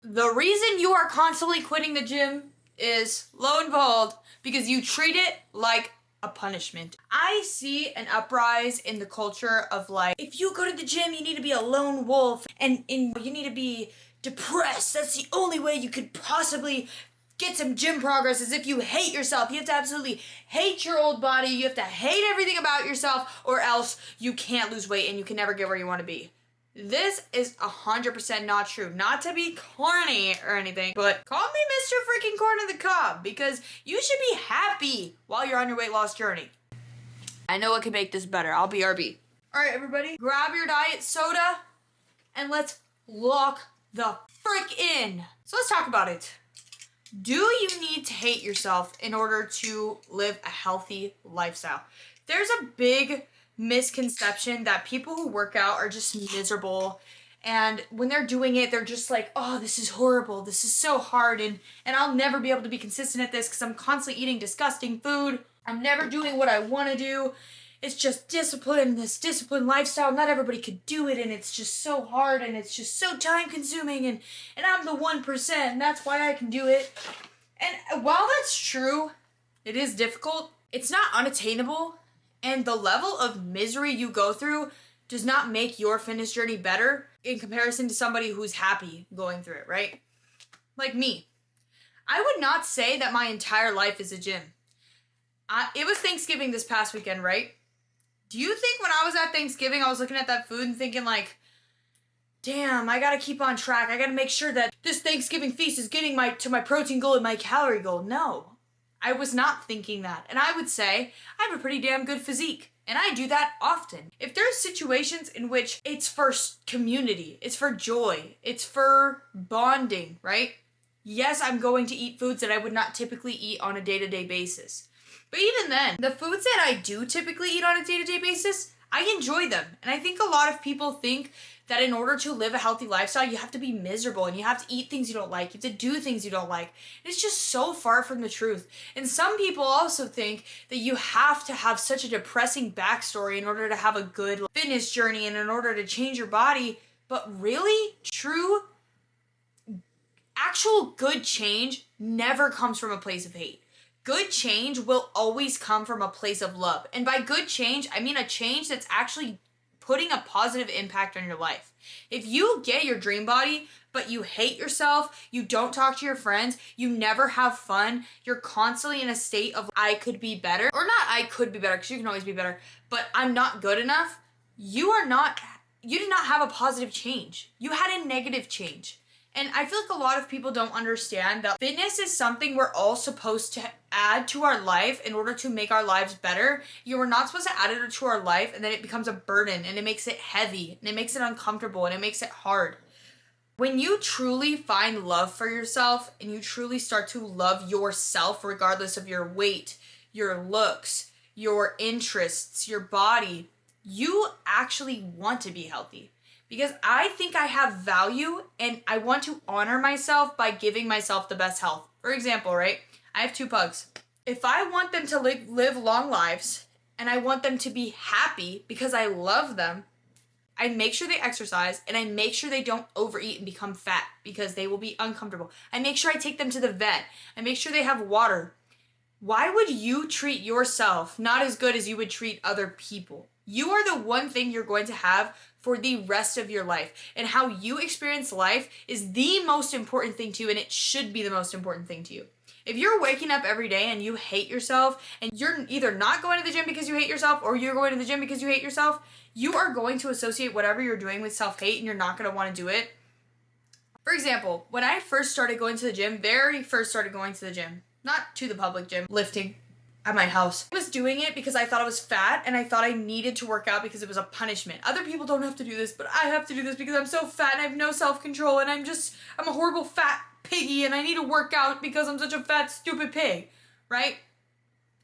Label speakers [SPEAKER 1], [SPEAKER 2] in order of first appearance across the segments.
[SPEAKER 1] The reason you are constantly quitting the gym is, lo and behold, because you treat it like a punishment. I see an uprise in the culture of like, if you go to the gym, you need to be a lone wolf and you need to be depressed. That's the only way you could possibly get some gym progress, is if you hate yourself. You have to absolutely hate your old body. You have to hate everything about yourself, or else you can't lose weight and you can never get where you want to be. This is 100% not true. Not to be corny or anything, but call me Mr. freaking Corn on the Cob, because you should be happy while you're on your weight loss journey. I know what can make this better. I'll BRB. All right, everybody, grab your diet soda and let's lock the frick in. So let's talk about it. Do you need to hate yourself in order to live a healthy lifestyle? There's a big misconception that people who work out are just miserable, and when they're doing it, they're just like, oh, this is horrible, this is so hard, and I'll never be able to be consistent at this because I'm constantly eating disgusting food. I'm never doing what I want to do. It's just discipline, this disciplined lifestyle. Not everybody could do it, and it's just so hard, and it's just so time consuming, and I'm the 1%, and that's why I can do it. And while that's true, it is difficult, it's not unattainable, and the level of misery you go through does not make your fitness journey better in comparison to somebody who's happy going through it, right? Like me. I would not say that my entire life is a gym. It was Thanksgiving this past weekend, right? Do you think when I was at Thanksgiving, I was looking at that food and thinking like, damn, I gotta keep on track. I gotta make sure that this Thanksgiving feast is getting to my protein goal and my calorie goal. No. I was not thinking that. And I would say I have a pretty damn good physique. And I do that often. If there's situations in which it's for community, it's for joy, it's for bonding, right? Yes, I'm going to eat foods that I would not typically eat on a day-to-day basis. But even then, the foods that I do typically eat on a day-to-day basis, I enjoy them. And I think a lot of people think that in order to live a healthy lifestyle, you have to be miserable and you have to eat things you don't like. You have to do things you don't like. It's just so far from the truth. And some people also think that you have to have such a depressing backstory in order to have a good fitness journey and in order to change your body. But really, true, actual good change never comes from a place of hate. Good change will always come from a place of love. And by good change, I mean a change that's actually putting a positive impact on your life. If you get your dream body, but you hate yourself, you don't talk to your friends, you never have fun, you're constantly in a state of I could be better, or not I could be better, because you can always be better, but I'm not good enough, you did not have a positive change. You had a negative change. And I feel like a lot of people don't understand that fitness is something we're all supposed to add to our life in order to make our lives better. You are not supposed to add it to our life and then it becomes a burden and it makes it heavy and it makes it uncomfortable and it makes it hard. When you truly find love for yourself and you truly start to love yourself regardless of your weight, your looks, your interests, your body, you actually want to be healthy. Because I think I have value and I want to honor myself by giving myself the best health. For example, right? I have 2 pugs. If I want them to live long lives and I want them to be happy because I love them, I make sure they exercise and I make sure they don't overeat and become fat because they will be uncomfortable. I make sure I take them to the vet. I make sure they have water. Why would you treat yourself not as good as you would treat other people? You are the one thing you're going to have for the rest of your life. And how you experience life is the most important thing to you, and it should be the most important thing to you. If you're waking up every day and you hate yourself, and you're either not going to the gym because you hate yourself, or you're going to the gym because you hate yourself, you are going to associate whatever you're doing with self-hate, and you're not going to want to do it. For example, when I first started going to the gym, not to the public gym, lifting at my house, I was doing it because I thought I was fat and I thought I needed to work out because it was a punishment. Other people don't have to do this, but I have to do this because I'm so fat and I have no self-control and I'm a horrible fat piggy and I need to work out because I'm such a fat, stupid pig, right?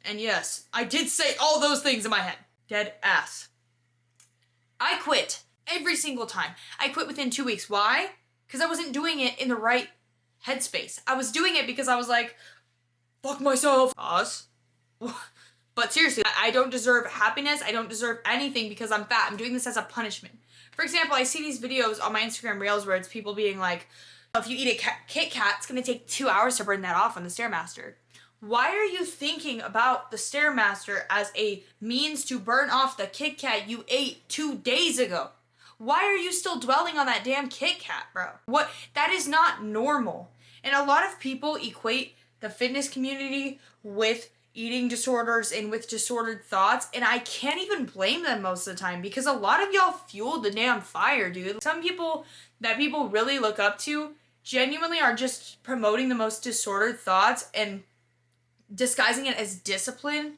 [SPEAKER 1] And yes, I did say all those things in my head. Dead ass. I quit every single time. I quit within 2 weeks. Why? Because I wasn't doing it in the right headspace. I was doing it because I was like, fuck myself. Pause. But seriously, I don't deserve happiness. I don't deserve anything because I'm fat. I'm doing this as a punishment. For example, I see these videos on my Instagram Reels where it's people being like, If you eat a Kit Kat, it's gonna take 2 hours to burn that off on the Stairmaster. Why are you thinking about the Stairmaster as a means to burn off the Kit Kat you ate 2 days ago? Why are you still dwelling on that damn Kit Kat, bro? What? That is not normal. And a lot of people equate the fitness community with eating disorders and with disordered thoughts, and I can't even blame them most of the time because a lot of y'all fueled the damn fire, dude. Some people that people really look up to genuinely are just promoting the most disordered thoughts and disguising it as discipline,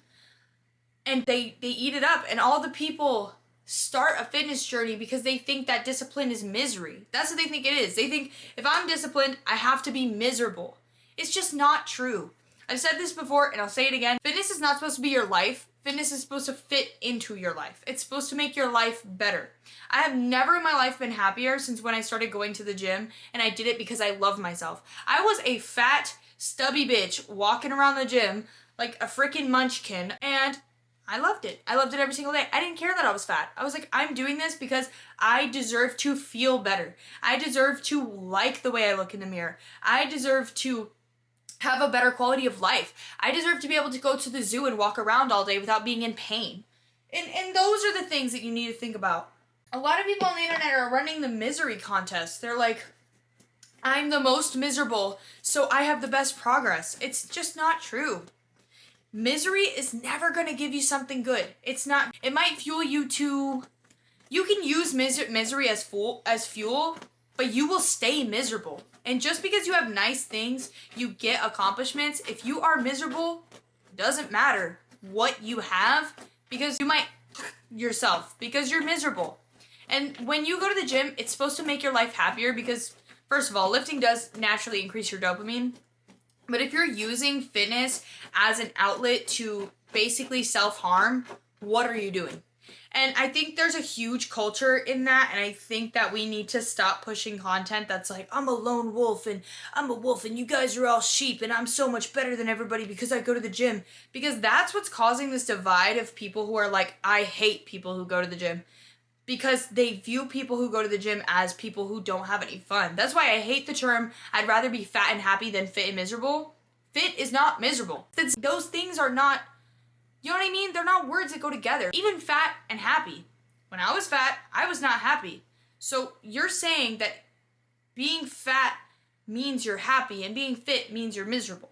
[SPEAKER 1] and they eat it up. And all the people start a fitness journey because they think that discipline is misery. That's what they think it is. They think if I'm disciplined, I have to be miserable. It's just not true. I've said this before and I'll say it again. Fitness is not supposed to be your life. Fitness is supposed to fit into your life. It's supposed to make your life better. I have never in my life been happier since when I started going to the gym, and I did it because I love myself. I was a fat, stubby bitch walking around the gym like a freaking munchkin, and I loved it. I loved it every single day. I didn't care that I was fat. I was like, I'm doing this because I deserve to feel better. I deserve to like the way I look in the mirror. I deserve to have a better quality of life. I deserve to be able to go to the zoo and walk around all day without being in pain. And those are the things that you need to think about. A lot of people on the internet are running the misery contest. They're like, I'm the most miserable, so I have the best progress. It's just not true. Misery is never going to give you something good. It's not. It might fuel you to. You can use misery as fuel, but you will stay miserable. And just because you have nice things, you get accomplishments. If you are miserable, doesn't matter what you have, because you might yourself because you're miserable. And when you go to the gym, it's supposed to make your life happier because, first of all, lifting does naturally increase your dopamine. But if you're using fitness as an outlet to basically self-harm, what are you doing? And I think there's a huge culture in that, and I think that we need to stop pushing content that's like, I'm a lone wolf, and I'm a wolf, and you guys are all sheep, and I'm so much better than everybody because I go to the gym. Because that's what's causing this divide of people who are like, I hate people who go to the gym. Because they view people who go to the gym as people who don't have any fun. That's why I hate the term, I'd rather be fat and happy than fit and miserable. Fit is not miserable. Those things are not, you know what I mean? They're not words that go together. Even fat and happy. When I was fat, I was not happy. So you're saying that being fat means you're happy and being fit means you're miserable.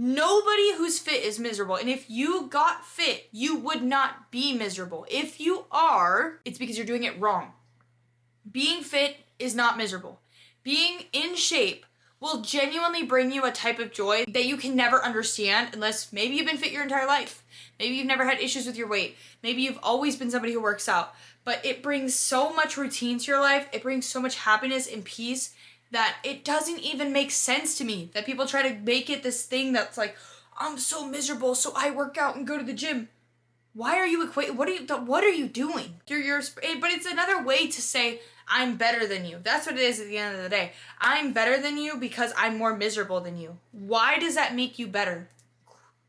[SPEAKER 1] Nobody who's fit is miserable. And if you got fit, you would not be miserable. If you are, it's because you're doing it wrong. Being fit is not miserable. Being in shape will genuinely bring you a type of joy that you can never understand unless maybe you've been fit your entire life. Maybe you've never had issues with your weight. Maybe you've always been somebody who works out. But it brings so much routine to your life. It brings so much happiness and peace that it doesn't even make sense to me that people try to make it this thing that's like, I'm so miserable, so I work out and go to the gym. Why are you what are you doing? But it's another way to say I'm better than you. That's what it is at the end of the day. I'm better than you because I'm more miserable than you. Why does that make you better?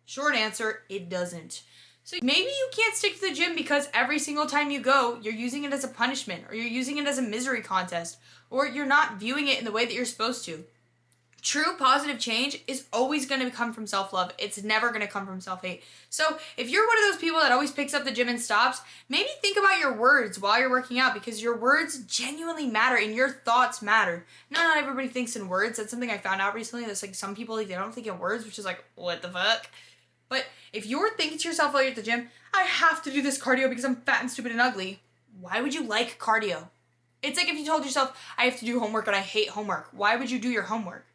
[SPEAKER 1] Short answer, it doesn't. So maybe you can't stick to the gym because every single time you go, you're using it as a punishment, or you're using it as a misery contest, or you're not viewing it in the way that you're supposed to. True positive change is always going to come from self-love. It's never going to come from self-hate. So if you're one of those people that always picks up the gym and stops, maybe think about your words while you're working out, because your words genuinely matter and your thoughts matter. Not everybody thinks in words. That's something I found out recently. That's like some people, like, they don't think in words, which is like, what the fuck? But if you're thinking to yourself while you're at the gym, I have to do this cardio because I'm fat and stupid and ugly, why would you like cardio? It's like if you told yourself, I have to do homework and I hate homework. Why would you do your homework?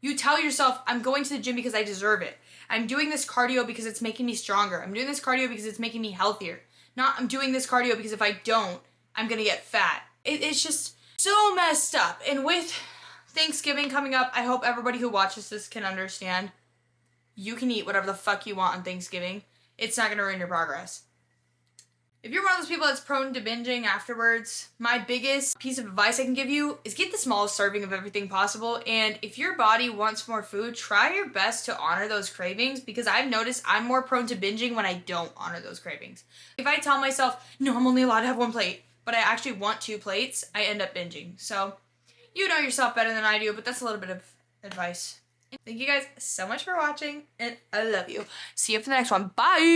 [SPEAKER 1] You tell yourself, I'm going to the gym because I deserve it. I'm doing this cardio because it's making me stronger. I'm doing this cardio because it's making me healthier. Not, I'm doing this cardio because if I don't, I'm going to get fat. It's just so messed up. And with Thanksgiving coming up, I hope everybody who watches this can understand. You can eat whatever the fuck you want on Thanksgiving. It's not going to ruin your progress. If you're one of those people that's prone to binging afterwards, my biggest piece of advice I can give you is get the smallest serving of everything possible. And if your body wants more food, try your best to honor those cravings, because I've noticed I'm more prone to binging when I don't honor those cravings. If I tell myself, no, I'm only allowed to have one plate, but I actually want 2 plates, I end up binging. So You know yourself better than I do, but that's a little bit of advice. Thank you guys so much for watching, and I love you. See you for the next one. Bye!